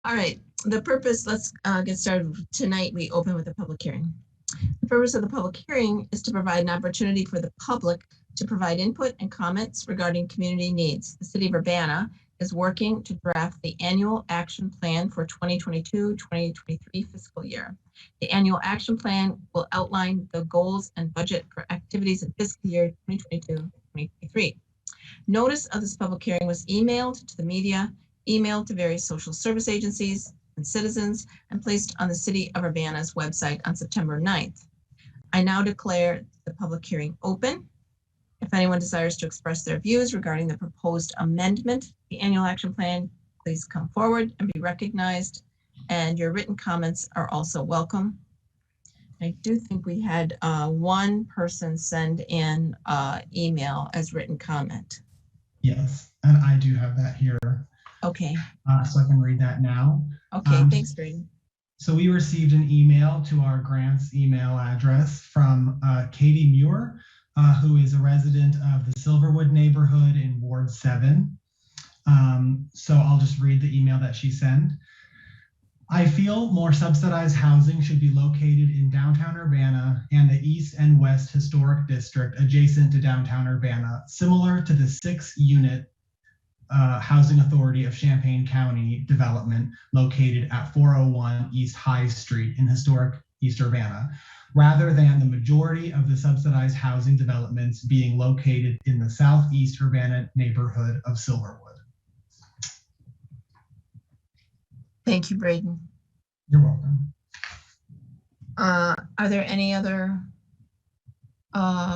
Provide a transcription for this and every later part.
All right, the purpose, let's get started. Tonight, we open with a public hearing. The purpose of the public hearing is to provide an opportunity for the public to provide input and comments regarding community needs. The City of Urbana is working to draft the annual action plan for 2022-2023 fiscal year. The annual action plan will outline the goals and budget for activities in fiscal year 2022-2023. Notice of this public hearing was emailed to the media, emailed to various social service agencies and citizens, and placed on the City of Urbana's website on September 9th. I now declare the public hearing open. If anyone desires to express their views regarding the proposed amendment to the annual action plan, please come forward and be recognized. And your written comments are also welcome. I do think we had one person send in email as written comment. Yes, and I do have that here. Okay. So I can read that now. Okay, thanks, Braden. So we received an email to our grants email address from Katie Muir, who is a resident of the Silverwood neighborhood in Ward 7. So I'll just read the email that she sent. I feel more subsidized housing should be located in downtown Urbana and the East and West Historic District adjacent to downtown Urbana, similar to the 6-unit Housing Authority of Champaign County development located at 401 East High Street in historic East Urbana, rather than the majority of the subsidized housing developments being located in the Southeast Urbana neighborhood of Silverwood. Thank you, Braden. You're welcome. Are there any other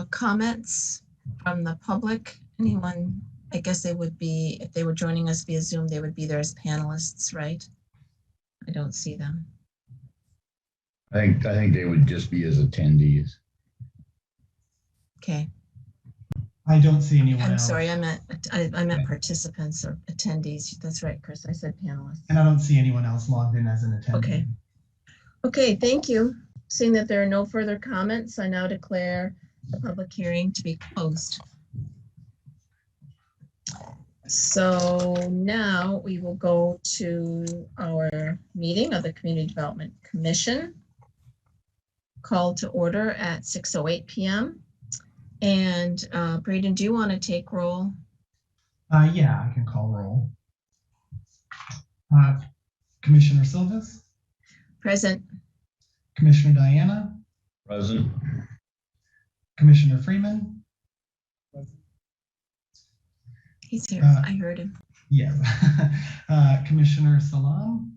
comments from the public? Anyone? I guess they would be, if they were joining us via Zoom, they would be there as panelists, right? I don't see them. I think they would just be as attendees. Okay. I don't see anyone I'm else. sorry, I meant participants or attendees. That's right, Chris. I said panelists. And I don't see anyone else logged in as an attendee. Okay. Okay, thank you. Seeing that there are no further comments, I now declare the public hearing to be closed. So now we will go to our meeting of the Community Development Commission. Called to order at 6:08 p.m. And Braden, do you want to take roll? Yeah, I can call roll. Commissioner Silvas? Present. Commissioner Diana? Present. Commissioner Freeman? He's here. I heard him. Yeah. Commissioner Salam?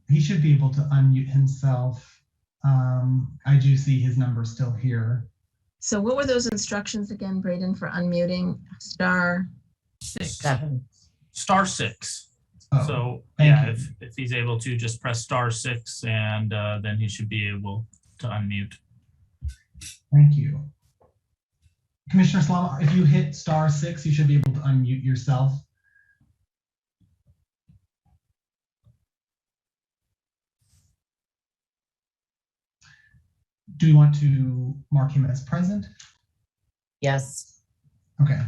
He should be able to unmute himself. I do see his number still here. So what were those instructions again, Braden, for unmuting? Star 6. 7. Star 6. Oh, so yeah, if he's able to just press star 6 and then he should be able to unmute. Thank you. Commissioner Salam, if you hit star 6, you should be able to unmute yourself. Do you want to mark him as present? Yes. Okay,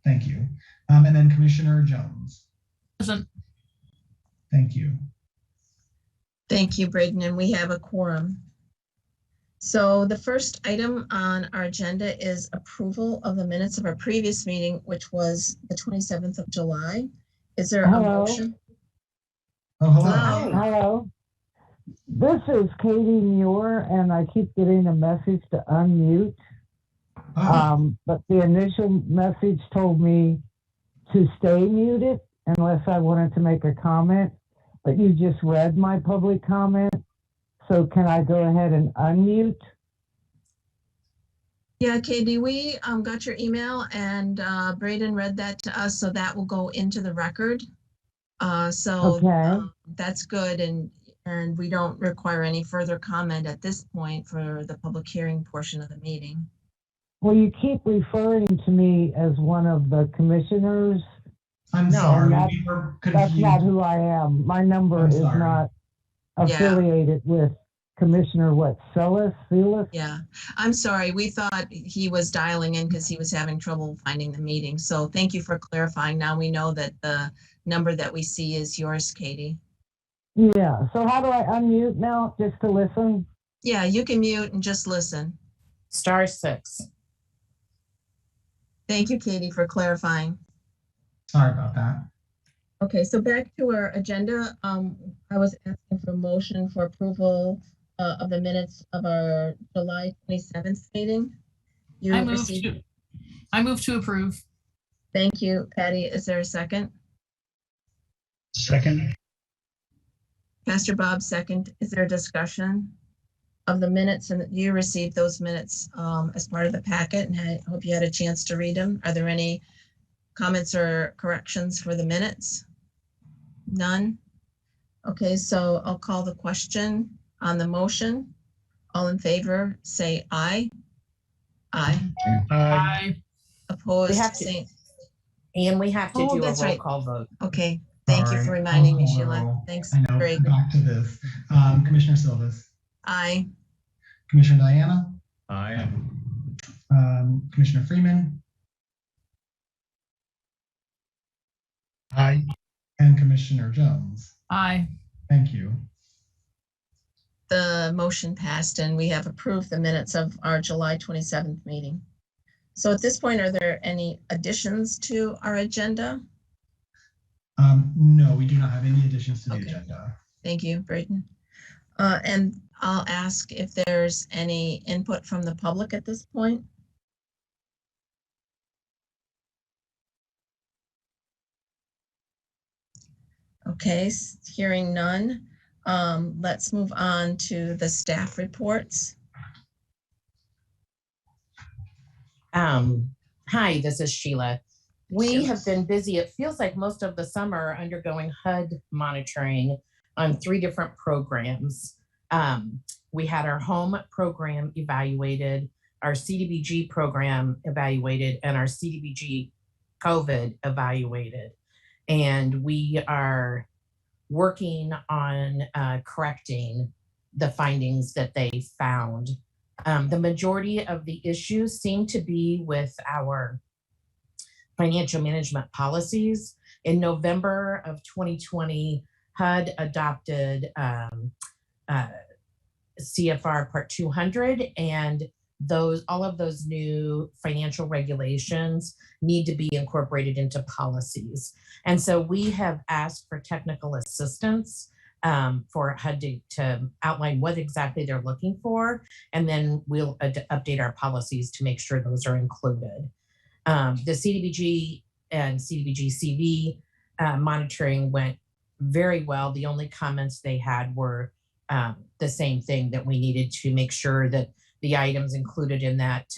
thank you. And then Commissioner Jones. Present. Thank you. Thank you, Braden, and we have a quorum. So the first item on our agenda is approval of the minutes of our previous meeting, which was the 27th of July. Is there a motion? Oh, hello. Hello. This is Katie Muir, and I keep getting a message to unmute. But the initial message told me to stay muted unless I wanted to make a comment. But you just read my public comment. So can I go ahead and unmute? Yeah, Katie, we got your email and Braden read that to us, so that will go into the record. That's good, and we don't require any further comment at this point for the public hearing portion of the meeting. Well, you keep referring to me as one of the commissioners. I'm sorry, we were confused. That's not who I am. My number is not affiliated with Commissioner Celis? Yeah, I'm sorry. We thought he was dialing in because he was having trouble finding the meeting. So thank you for clarifying. Now we know that the number that we see is yours, Katie. Yeah, so how do I unmute now, just to listen? Yeah, you can mute and just listen. *6. Thank you, Katie, for clarifying. Sorry about that. Okay, so back to our agenda. I was asking for a motion for approval of the minutes of our July 27th meeting. You received. I move to approve. Thank you, Patty. Is there a second? Second. Pastor Bob, second. Is there a discussion of the minutes? And you received those minutes as part of the packet, and I hope you had a chance to read them. Are there any comments or corrections for the minutes? None? Okay, so I'll call the question on the motion. All in favor, say aye. Aye. Aye. Opposed, We have to- say, And we have to Oh, do a that's roll right. call vote. okay. Thank you for Sorry. reminding me, I'll call the Sheila. roll. Thanks, I know, Greg. back to this. Commissioner Silvas, Aye. Commissioner Diana, Aye. Commissioner Freeman, Aye. and Commissioner Jones. Aye. Thank you. The motion passed and we have approved the minutes of our July 27th meeting. So at this point, are there any additions to our agenda? No, we do not have any additions to the Okay. agenda. Thank you, Brayden. And I'll ask if there's any input from the public at this point. Okay, hearing none. Let's move on to the staff reports. Hi, this is Sheila. We Sheila. have been busy. It feels like most of the summer undergoing HUD monitoring on 3 different programs. We had our home program evaluated, our CDBG program evaluated, and our CDBG COVID evaluated. And we are working on correcting the findings that they found. The majority of the issues seem to be with our financial management policies. In November of 2020, HUD adopted CFR Part 200, and all of those new financial regulations need to be incorporated into policies. And so we have asked for technical assistance for HUD to outline what exactly they're looking for, and then we'll update our policies to make sure those are included. The CDBG and CDBG CV monitoring went very well. The only comments they had were the same thing, that we needed to make sure that the items included in that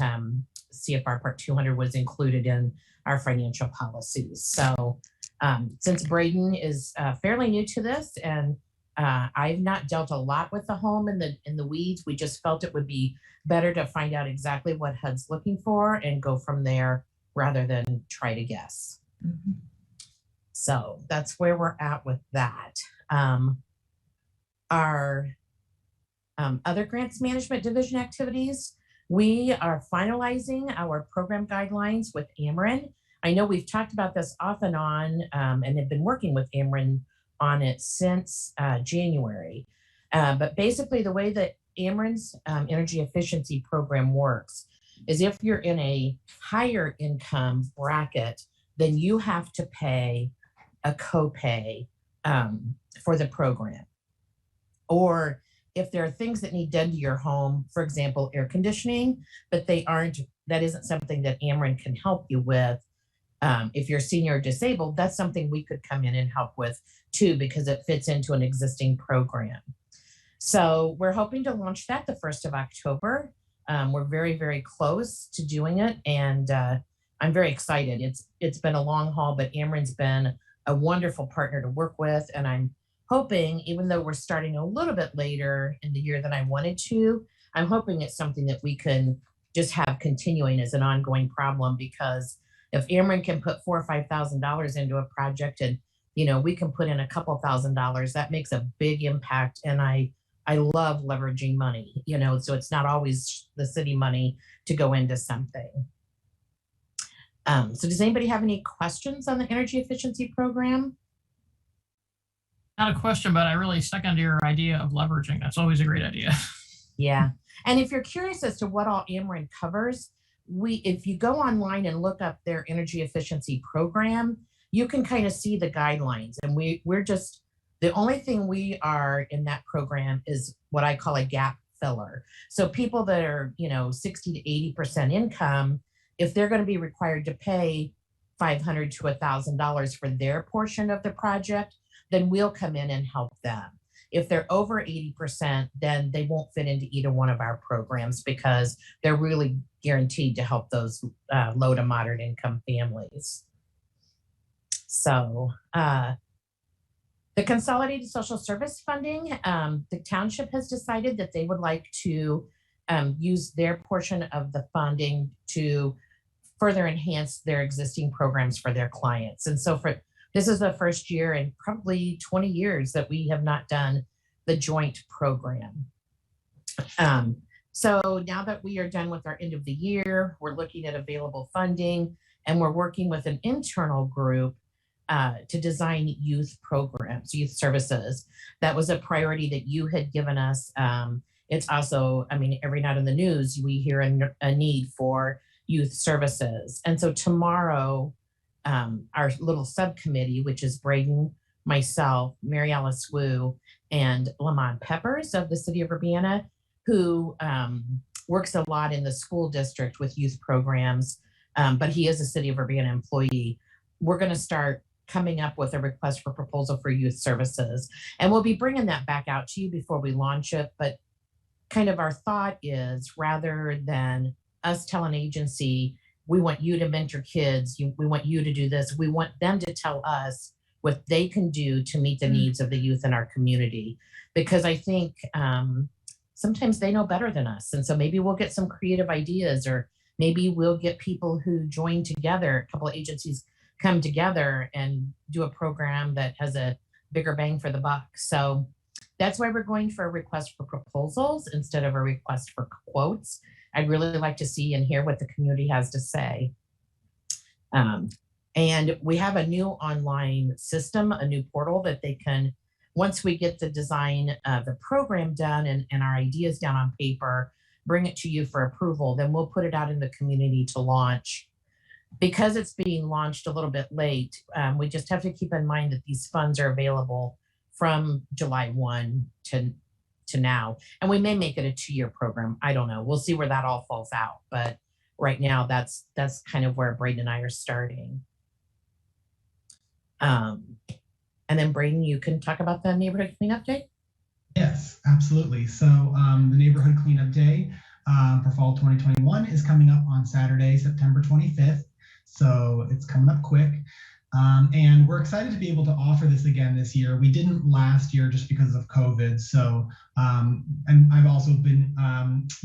CFR Part 200 was included in our financial policies. So since Brayden is fairly new to this, and I've not dealt a lot with the home in the weeds, we just felt it would be better to find out exactly what HUD's looking for and go from there rather than try to guess. Mm-hmm. So that's where we're at with that. Our other grants management division activities, we are finalizing our program guidelines with Ameren. I know we've talked about this off and on, and have been working with Ameren on it since January. But basically the way that Ameren's energy efficiency program works is if you're in a higher income bracket, then you have to pay a copay for the program. Or if there are things that need done to your home, for example, air conditioning, but that isn't something that Ameren can help you with. If you're senior or disabled, that's something we could come in and help with too, because it fits into an existing program. So we're hoping to launch that the 1st of October. We're very, very close to doing it, and I'm very excited. It's been a long haul, but Ameren's been a wonderful partner to work with, and I'm hoping, even though we're starting a little bit later in the year than I wanted to, I'm hoping it's something that we can just have continuing as an ongoing problem, because if Ameren can put $4,000 or $5,000 into a project, and we can put in a couple $1,000s, that makes a big impact. And I I love leveraging money, so it's not always the city money to go into something. So does anybody have any questions on the energy efficiency program? Not a question, but I really second your idea of leveraging. That's always a great idea. Yeah. And if you're curious as to what all Ameren covers, if you go online and look up their energy efficiency program, you can kind of see the guidelines. And we're just, the only thing we are in that program is what I call a gap filler. So people that are, 60 to 80% income, if they're going to be required to pay $500 to $1,000 for their portion of the project, then we'll come in and help them. If they're over 80%, then they won't fit into either one of our programs because they're really guaranteed to help those low to moderate income families. So the consolidated social service funding, the township has decided that they would like to use their portion of the funding to further enhance their existing programs for their clients. And so this is the first year in probably 20 years that we have not done the joint program. So now that we are done with our end of the year, we're looking at available funding, and we're working with an internal group to design youth programs, youth services. That was a priority that you had given us. It's also, every night in the news, we hear a need for youth services. And so tomorrow, our little subcommittee, which is Braden, myself, Mary Alice Wu, and Lamont Peppers of the city of Urbana, who works a lot in the school district with youth programs, but he is a city of Urbana employee. We're going to start coming up with a request for proposal for youth services. And we'll be bringing that back out to you before we launch it. But kind of our thought is, rather than us tell an agency, we want you to mentor kids, we want you to do this, we want them to tell us what they can do to meet the needs of the youth in our community. Because I think sometimes they know better than us. And so maybe we'll get some creative ideas, or maybe we'll get people who join together, a couple of agencies come together and do a program that has a bigger bang for the buck. So that's why we're going for a request for proposals instead of a request for quotes. I'd really like to see and hear what the community has to say. And we have a new online system, a new portal that they can, once we get the design of the program done and our ideas down on paper, bring it to you for approval, then we'll put it out in the community to launch. Because it's being launched a little bit late, we just have to keep in mind that these funds are available from July 1 to now. And we may make it a 2-year program. I don't know. We'll see where that all falls out. But right now, that's kind of where Braden and I are starting. And then Braden, you can talk about the neighborhood cleanup day? Yes, absolutely. So the neighborhood cleanup day for fall 2021 is coming up on Saturday, September 25th. So it's coming up quick. And we're excited to be able to offer this again this year. We didn't last year just because of COVID. So, and I've also been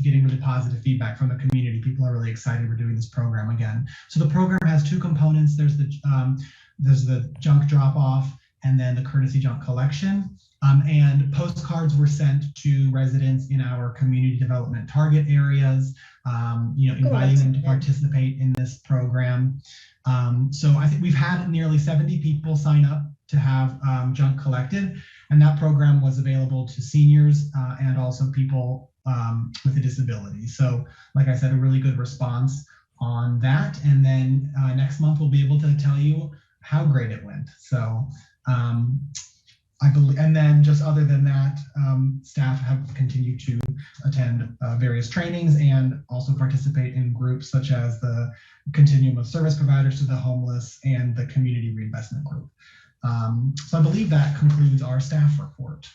getting really positive feedback from the community. People are really excited we're doing this program again. So the program has 2 components. There's the junk drop off and then the courtesy junk collection. And postcards were sent to residents in our community development target areas, inviting them to participate in this program. So I think we've had nearly 70 people sign up to have junk collected, and that program was available to seniors and also people with a disability. So like I said, a really good response on that. And then next month we'll be able to tell you how great it went. So I believe, and then just other than that, staff have continued to attend various trainings and also participate in groups such as the Continuum of Service Providers to the Homeless and the Community Reinvestment Group. So I believe that concludes our staff report.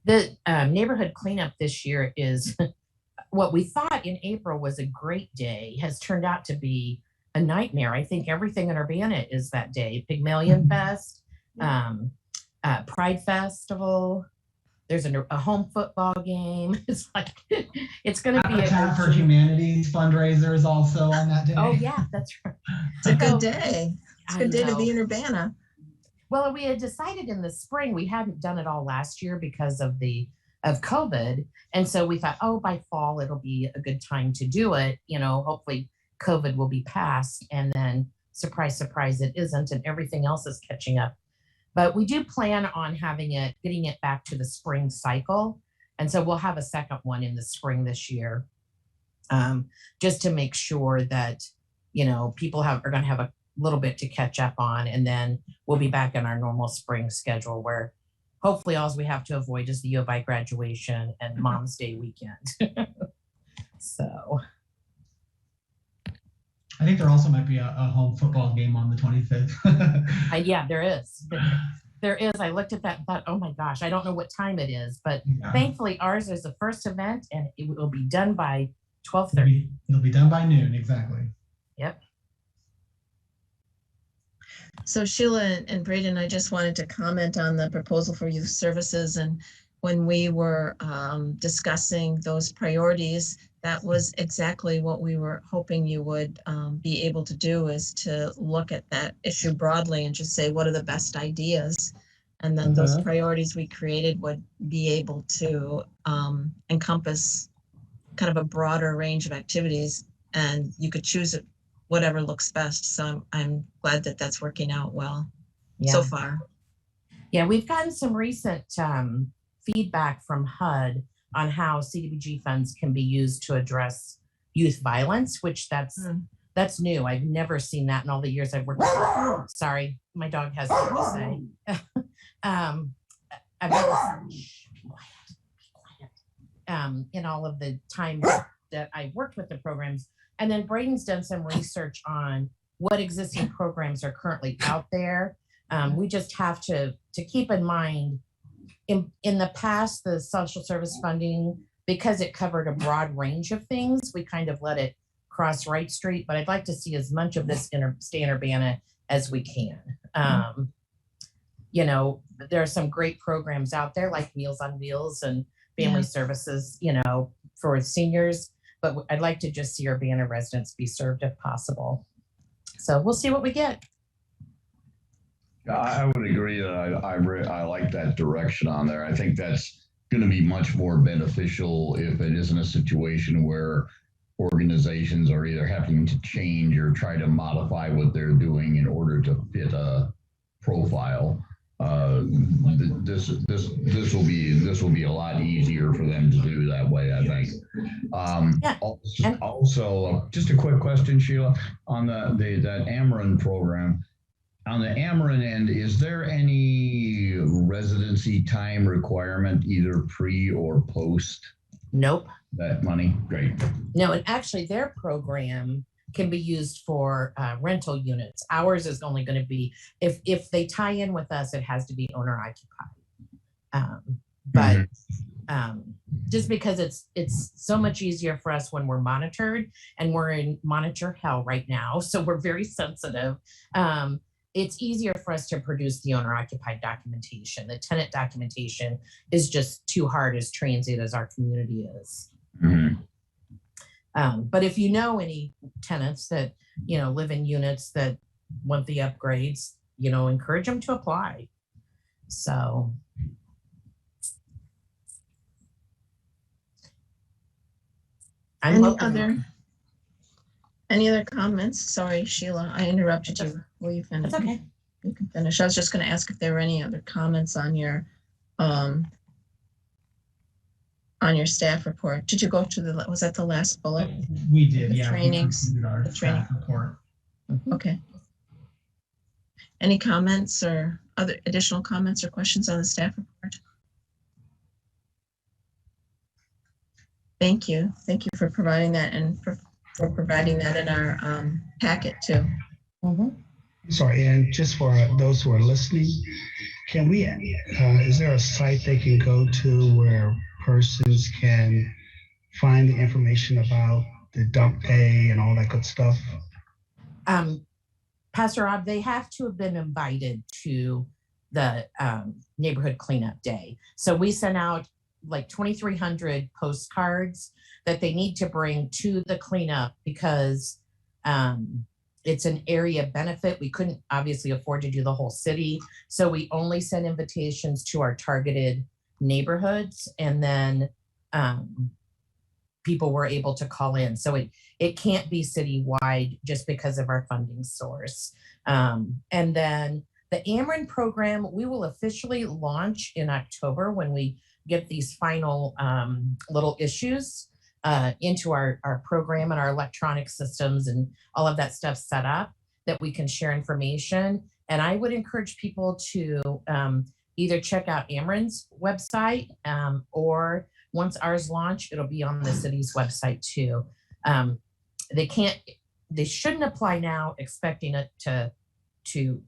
The neighborhood cleanup this year is what we thought in April was a great day has turned out to be a nightmare. I think everything in Urbana is that day. Pygmalion Fest, Pride Festival. There's a home football game. It's like, it's going to be Habitat for Humanity's fundraiser is also on that day. Oh yeah, that's right. It's a good day. It's a good day to be in Urbana. Well, we had decided in the spring, we hadn't done it all last year because of COVID. And so we thought, oh, by fall, it'll be a good time to do it. Hopefully COVID will be past, and then surprise, surprise, it isn't, and everything else is catching up. But we do plan on getting it back to the spring cycle. And so we'll have a second one in the spring this year, just to make sure that, people are going to have a little bit to catch up on. And then we'll be back in our normal spring schedule where hopefully all we have to avoid is the U of I graduation and Mom's Day weekend. So. I think there also might be a home football game on the 25th. Yeah, there is. There is. I looked at that and thought, oh my gosh, I don't know what time it is, but Yeah. thankfully ours is the first event and it will be done by 12:30. It'll be done by noon, exactly. Yep. So Sheila and Braden, I just wanted to comment on the proposal for youth services. And when we were discussing those priorities, that was exactly what we were hoping you would be able to do, is to look at that issue broadly and just say, what are the best ideas? And then those priorities we created would be able to encompass kind of a broader range of activities, and you could choose it, whatever looks best. So I'm glad that that's working out well so far. Yeah, we've gotten some recent feedback from HUD on how CDBG funds can be used to address youth violence, which that's new. I've never seen that in all the years I've worked. Sorry, my dog has something to say. I've never, be quiet. In all of the time that I worked with the programs. And then Braden's done some research on what existing programs are currently out there. We just have to keep in mind, in the past, the social service funding, because it covered a broad range of things, we kind of let it cross Wright Street, but I'd like to see as much of this stay in Urbana as we can. There are some great programs out there like Meals on Wheels and Family Services, for seniors, but I'd like to just see Urbana residents be served if possible. So we'll see what we get. I would agree that I like that direction on there. I think that's going to be much more beneficial if it isn't a situation where organizations are either having to change or try to modify what they're doing in order to fit a profile. This will be a lot easier for them to do that way, I think. Also, just a quick question, Sheila, on that Ameren program. On the Ameren end, is there any residency time requirement, either pre or post? Nope. That money? Great. No, and actually their program can be used for rental units. Ours is only going to be, if they tie in with us, it has to be owner occupied. But just because it's so much easier for us when we're monitored, and we're in monitor hell right now, so we're very sensitive. It's easier for us to produce the owner occupied documentation. The tenant documentation is just too hard, as transient as our community is. But if you know any tenants that, live in units that want the upgrades, encourage them to apply. So. Any other comments? Sorry, Sheila, I interrupted you. Will you finish? That's okay. You can finish. I was just going to ask if there were any other comments on your staff report. Did you go to was that the last bullet? We did, The trainings, our the training report. Okay. Any comments or other additional comments or questions on the staff report? Thank you. Thank you for providing that, and for providing that in our packet too. Sorry, and just for those who are listening, can we, is there a site they can go to where persons can find the information about the dump day and all that good stuff? Pastor Rob, they have to have been invited to the neighborhood cleanup day. So we sent out like 2,300 postcards that they need to bring to the cleanup, because it's an area benefit. We couldn't obviously afford to do the whole city. So we only sent invitations to our targeted neighborhoods, and then people were able to call in. So it can't be citywide just because of our funding source. And then the Ameren program, we will officially launch in October when we get these final little issues into our program and our electronic systems and all of that stuff set up that we can share information. And I would encourage people to either check out Ameren's website or once ours launch, it'll be on the city's website too. They shouldn't apply now expecting it to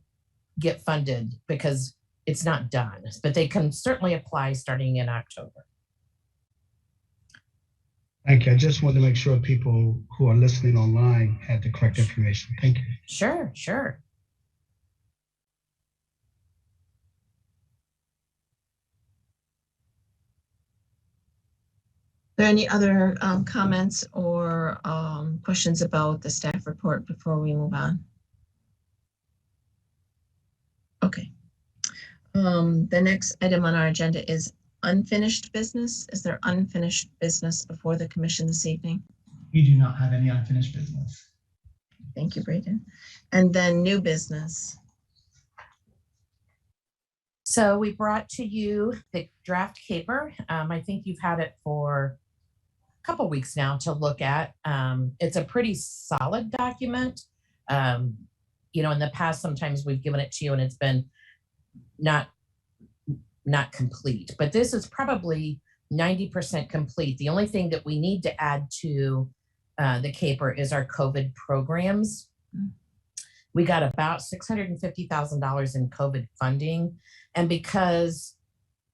get funded because it's not done, but they can certainly apply starting in October. Thank you. I just wanted to make sure people who are listening online had the correct information. Thank you. Sure, sure. Are there any other comments or questions about the staff report before we move on? Okay. The next item on our agenda is unfinished business. Is there unfinished business before the commission this evening? We do not have any unfinished business. Thank you, Braden. And then new business. So we brought to you the draft CAPER. I think you've had it for a couple weeks now to look at. It's a pretty solid document. You know, in the past, sometimes we've given it to you and it's been not complete, but this is probably 90% complete. The only thing that we need to add to the CAPER is our COVID programs. We got about $650,000 in COVID funding. And because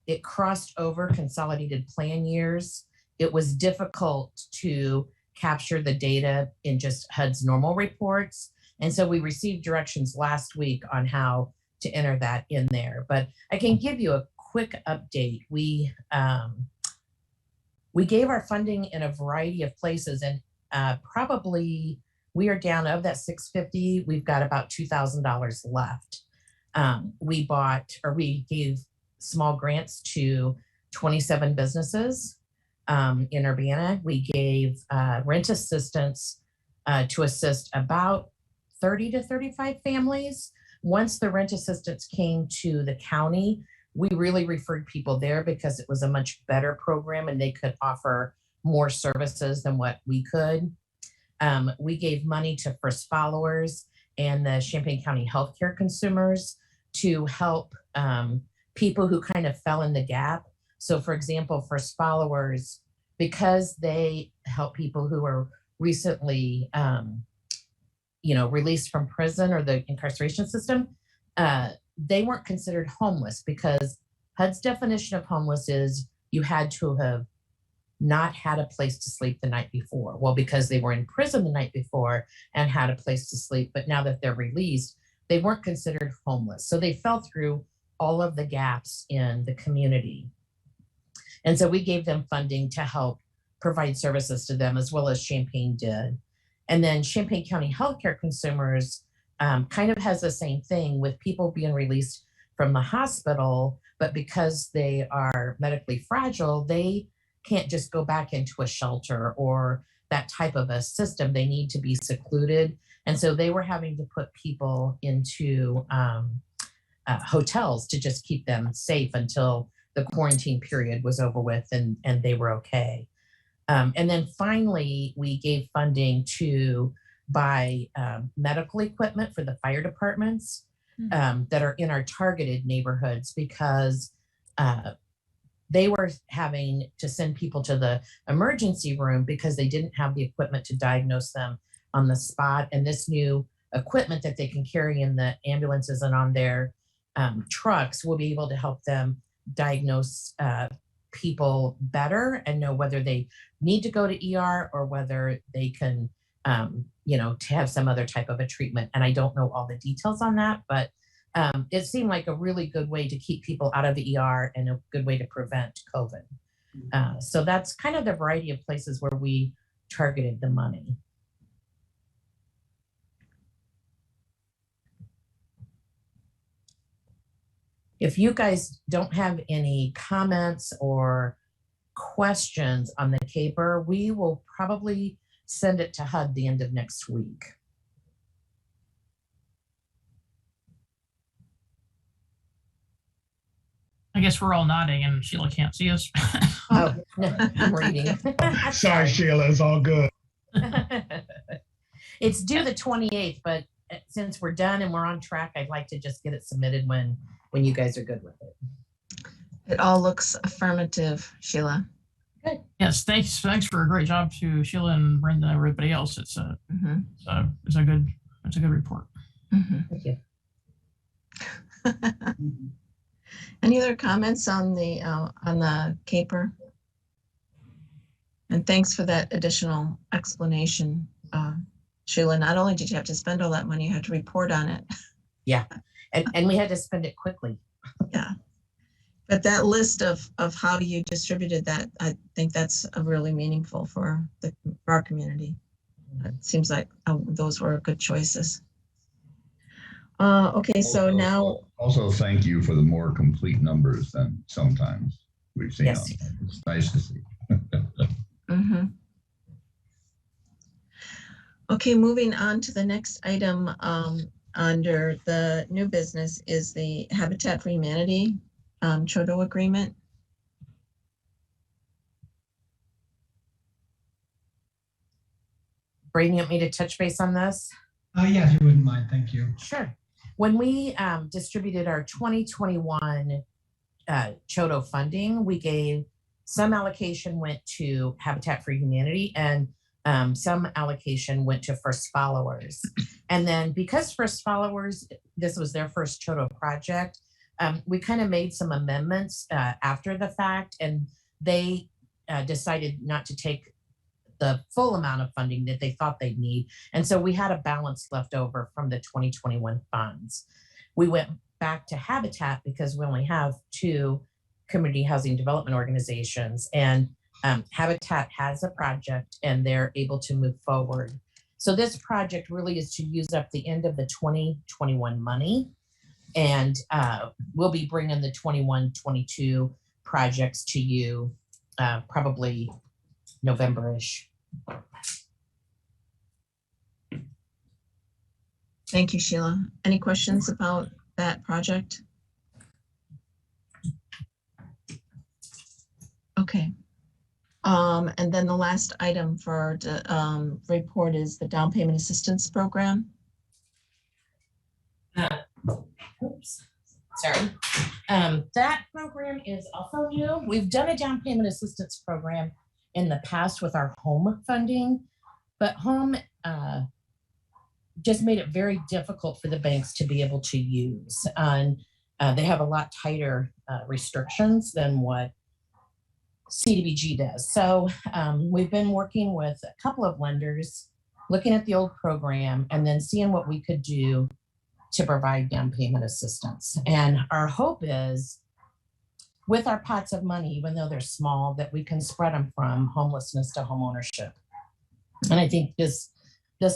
it crossed over consolidated plan years, it was difficult to capture the data in just HUD's normal reports. And so we received directions last week on how to enter that in there. But I can give you a quick update. We gave our funding in a variety of places, and probably we are down of that $650. We've got about $2,000 left. We gave small grants to 27 businesses in Urbana. We gave rent assistance to assist about 30 to 35 families. Once the rent assistance came to the county, we really referred people there because it was a much better program and they could offer more services than what we could. We gave money to First Followers and the Champaign County Healthcare Consumers to help people who kind of fell in the gap. So for example, First Followers, because they help people who are recently released from prison or the incarceration system, they weren't considered homeless because HUD's definition of homeless is you had to have not had a place to sleep the night before. Well, because they were in prison the night before and had a place to sleep, but now that they're released, they weren't considered homeless. So they fell through all of the gaps in the community. And so we gave them funding to help provide services to them, as well as Champaign did. And then Champaign County Healthcare Consumers kind of has the same thing with people being released from the hospital, but because they are medically fragile, they can't just go back into a shelter or that type of a system. They need to be secluded. And so they were having to put people into hotels to just keep them safe until the quarantine period was over with and they were okay. And then finally, we gave funding to buy medical equipment for the fire departments that are in our targeted neighborhoods because they were having to send people to the emergency room because they didn't have the equipment to diagnose them on the spot. And this new equipment that they can carry in the ambulances and on their trucks will be able to help them diagnose people better and know whether they need to go to ER or whether they can, to have some other type of a treatment. And I don't know all the details on that, but it seemed like a really good way to keep people out of the ER and a good way to prevent COVID. So that's kind of the variety of places where we targeted the money. If you guys don't have any comments or questions on the CAPER, we will probably send it to HUD the end of next week. I guess we're all nodding and Sheila can't see us. Oh, no, I'm reading. Sorry, Sheila, it's all good. It's due the 28th, but since we're done and we're on track, I'd like to just get it submitted when you guys are good with it. It all looks affirmative, Sheila. Good. Yes, thanks for a great job to Sheila and Brenda and everybody else. It's a good report. Thank you. Any other comments on the CAPER? And thanks for that additional explanation, Sheila. Not only did you have to spend all that money, you had to report on it. Yeah, and we had to spend it quickly. Yeah, but that list of how you distributed that, I think that's really meaningful for our community. It seems like those were good choices. Okay, so now. Also, thank you for the more complete numbers than sometimes we've seen. Yes. It's nice to see. Okay, moving on to the next item under the new business is the Habitat for Humanity Chodo agreement. Braden, you want me to touch base on this? Yeah, if you wouldn't mind, thank you. Sure. When we distributed our 2021 Chodo funding, we gave some allocation went to Habitat for Humanity and some allocation went to First Followers. And then because First Followers, this was their first Chodo project, we kind of made some amendments after the fact, and they decided not to take the full amount of funding that they thought they'd need. And so we had a balance left over from the 2021 funds. We went back to Habitat because we only have 2 community housing development organizations, and Habitat has a project and they're able to move forward. So this project really is to use up the end of the 2021 money, and we'll be bringing the 21-22 projects to you probably November-ish. Thank you, Sheila. Any questions about that project? Okay. And then the last item for the report is the down payment assistance program. Oops, sorry. That program is also new. We've done a down payment assistance program in the past with our home funding, but home just made it very difficult for the banks to be able to use. And they have a lot tighter restrictions than what CDBG does. So we've been working with a couple of lenders, looking at the old program and then seeing what we could do to provide down payment assistance. And our hope is with our pots of money, even though they're small, that we can spread them from homelessness to home ownership. And I think this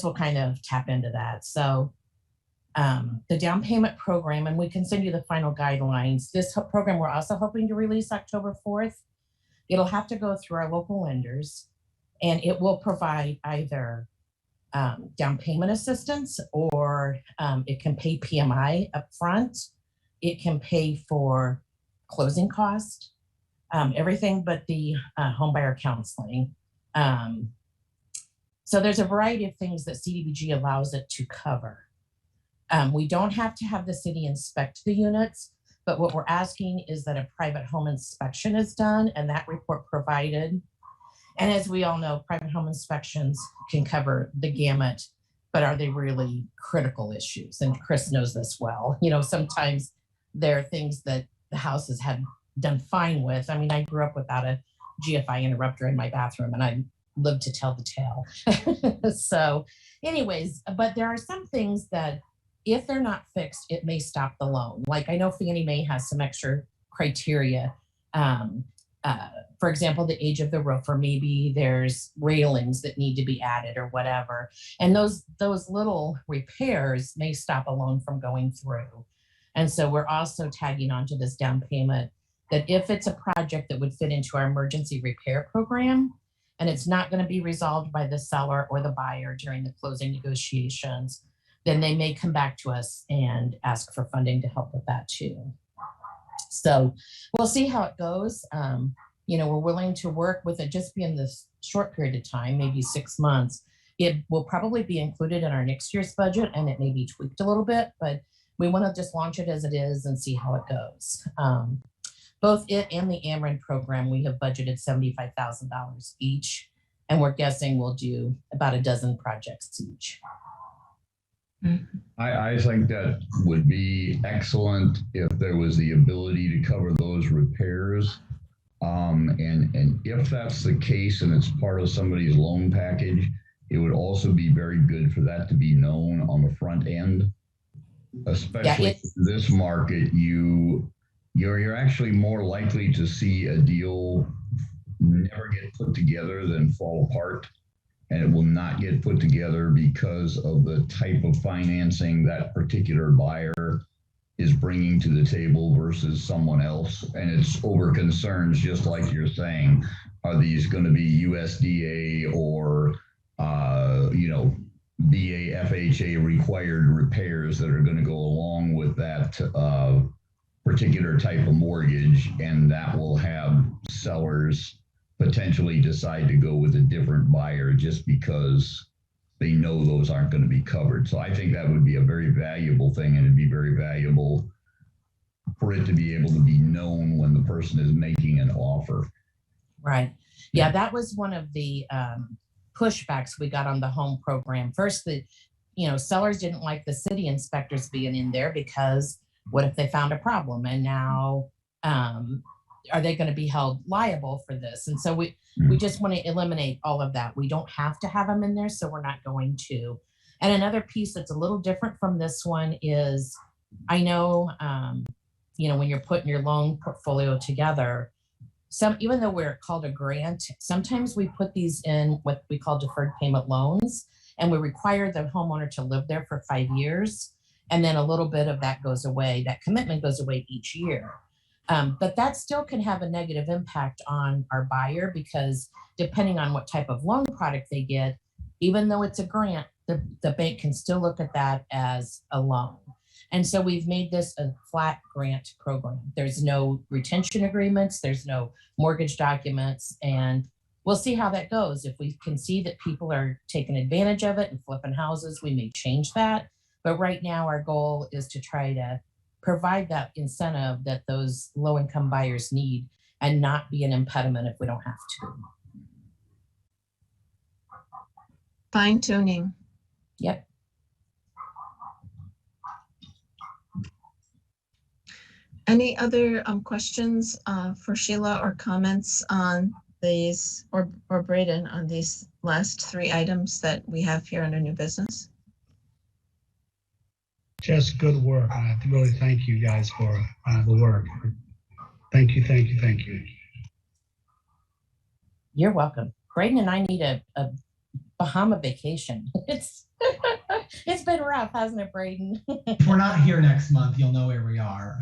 will kind of tap into that. So the down payment program, and we can send you the final guidelines. This program we're also hoping to release October 4th. It'll have to go through our local lenders, and it will provide either down payment assistance, or it can pay PMI upfront. It can pay for closing costs, everything but the home buyer counseling. So there's a variety of things that CDBG allows it to cover. We don't have to have the city inspect the units, but what we're asking is that a private home inspection is done and that report provided. And as we all know, private home inspections can cover the gamut, but are they really critical issues? And Chris knows this well. You know, sometimes there are things that the house has had done fine with. I mean, I grew up without a GFI interrupter in my bathroom, and I lived to tell the tale. So anyways, but there are some things that if they're not fixed, it may stop the loan. Like I know Fannie Mae has some extra criteria. For example, the age of the roof, or maybe there's railings that need to be added or whatever. And those little repairs may stop a loan from going through. And so we're also tagging onto this down payment that if it's a project that would fit into our emergency repair program, and it's not going to be resolved by the seller or the buyer during the closing negotiations, then they may come back to us and ask for funding to help with that too. So we'll see how it goes. We're willing to work with it just being this short period of time, maybe 6 months. It will probably be included in our next year's budget, and it may be tweaked a little bit, but we want to just launch it as it is and see how it goes. Both it and the Ameren program, we have budgeted $75,000 each, and we're guessing we'll do about a dozen projects each. I think that would be excellent if there was the ability to cover those repairs. And if that's the case and it's part of somebody's loan package, it would also be very good for that to be known on the front end, especially in this market. You're actually more likely to see a deal never get put together than fall apart. And it will not get put together because of the type of financing that particular buyer is bringing to the table versus someone else. And it's over concerns, just like you're saying. Are these going to be USDA or, BAFHA required repairs that are going to go along with that particular type of mortgage? And that will have sellers potentially decide to go with a different buyer just because they know those aren't going to be covered. So I think that would be a very valuable thing, and it'd be very valuable for it to be able to be known when the person is making an offer. Right. Yeah, that was one of the pushbacks we got on the home program. First, sellers didn't like the city inspectors being in there because what if they found a problem? And now, are they going to be held liable for this? And so we just want to eliminate all of that. We don't have to have them in there, so we're not going to. And another piece that's a little different from this one is, I know, when you're putting your loan portfolio together, even though we're called a grant, sometimes we put these in what we call deferred payment loans, and we require the homeowner to live there for 5 years. And then a little bit of that goes away. That commitment goes away each year. But that still can have a negative impact on our buyer, because depending on what type of loan product they get, even though it's a grant, the bank can still look at that as a loan. And so we've made this a flat grant program. There's no retention agreements, there's no mortgage documents, and we'll see how that goes. If we can see that people are taking advantage of it and flipping houses, we may change that. But right now our goal is to try to provide that incentive that those low-income buyers need and not be an impediment if we don't have to. Fine tuning. Yep. Any other questions for Sheila or comments on these, or Braden, on these last 3 items that we have here under new business? Just good work. I have to really thank you guys for the work. Thank you, thank you, thank you. You're welcome. Braden and I need a Bahama vacation. It's been rough, hasn't it, Braden? If we're not here next month, you'll know where we are.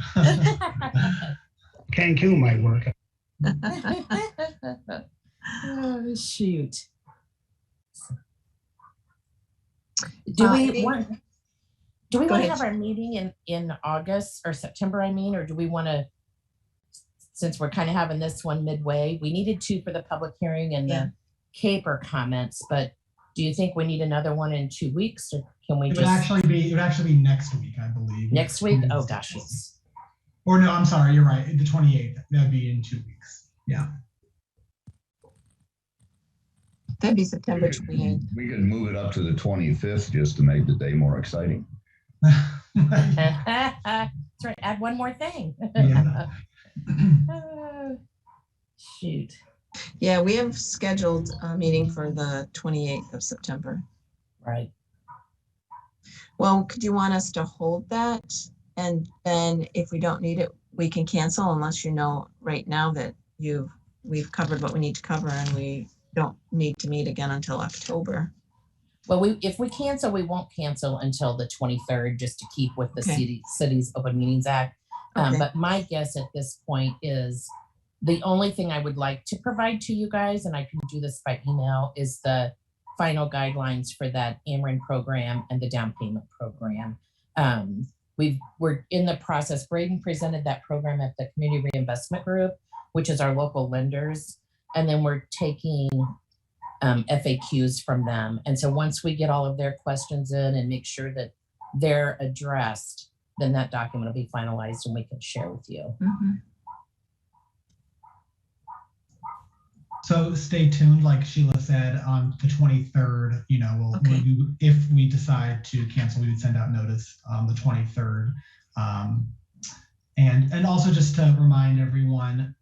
Cancun might work. Oh, shoot. Do we want to have our meeting in August or September, or do we want to, since we're kind of having this one midway, we needed 2 for the public hearing and the CAPER comments, but do you think we need another one in 2 weeks, or can we it would actually be next week, I believe. Next week? Oh gosh. Or no, I'm sorry, you're right. The 28th. That'd be in 2 weeks. Yeah. That'd be September 28th. We could move it up to the 25th just to make the day more exciting. That's right. Add one more thing. Yeah. Shoot. Yeah, we have scheduled a meeting for the 28th of September. Right. Well, could you want us to hold that? And then if we don't need it, we can cancel, unless you know right now that we've covered what we need to cover and we don't need to meet again until October. Well, if we cancel, we won't cancel until the 23rd, just to keep with the Okay. city's Open Meetings Act. Okay. But my guess at this point is the only thing I would like to provide to you guys, and I can do this by email, is the final guidelines for that Ameren program and the down payment program. We're in the process. Braden presented that program at the Community Reinvestment Group, which is our local lenders. And then we're taking FAQs from them. And so once we get all of their questions in and make sure that they're addressed, then that document will be finalized and we can share with you. Mhm. So stay tuned, like Sheila said, on the 23rd, Okay. if we decide to cancel, we would send out notice on the 23rd. And also just to remind everyone,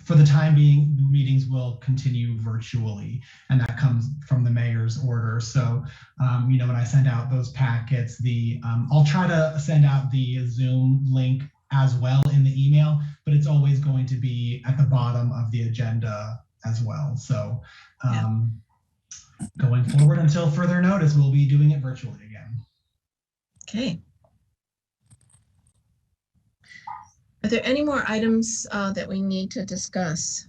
for the time being, the meetings will continue virtually, and that comes from the mayor's order. So, when I send out those packets, I'll try to send out the Zoom link as well in the email, but it's always going to be at the bottom of the agenda as well. So going forward until further notice, we'll be doing it virtually again. Okay. Are there any more items that we need to discuss?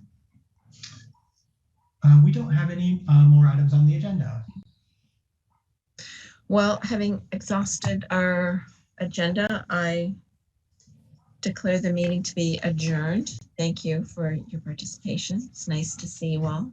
We don't have any more items on the agenda. Well, having exhausted our agenda, I declare the meeting to be adjourned. Thank you for your participation. It's nice to see you all.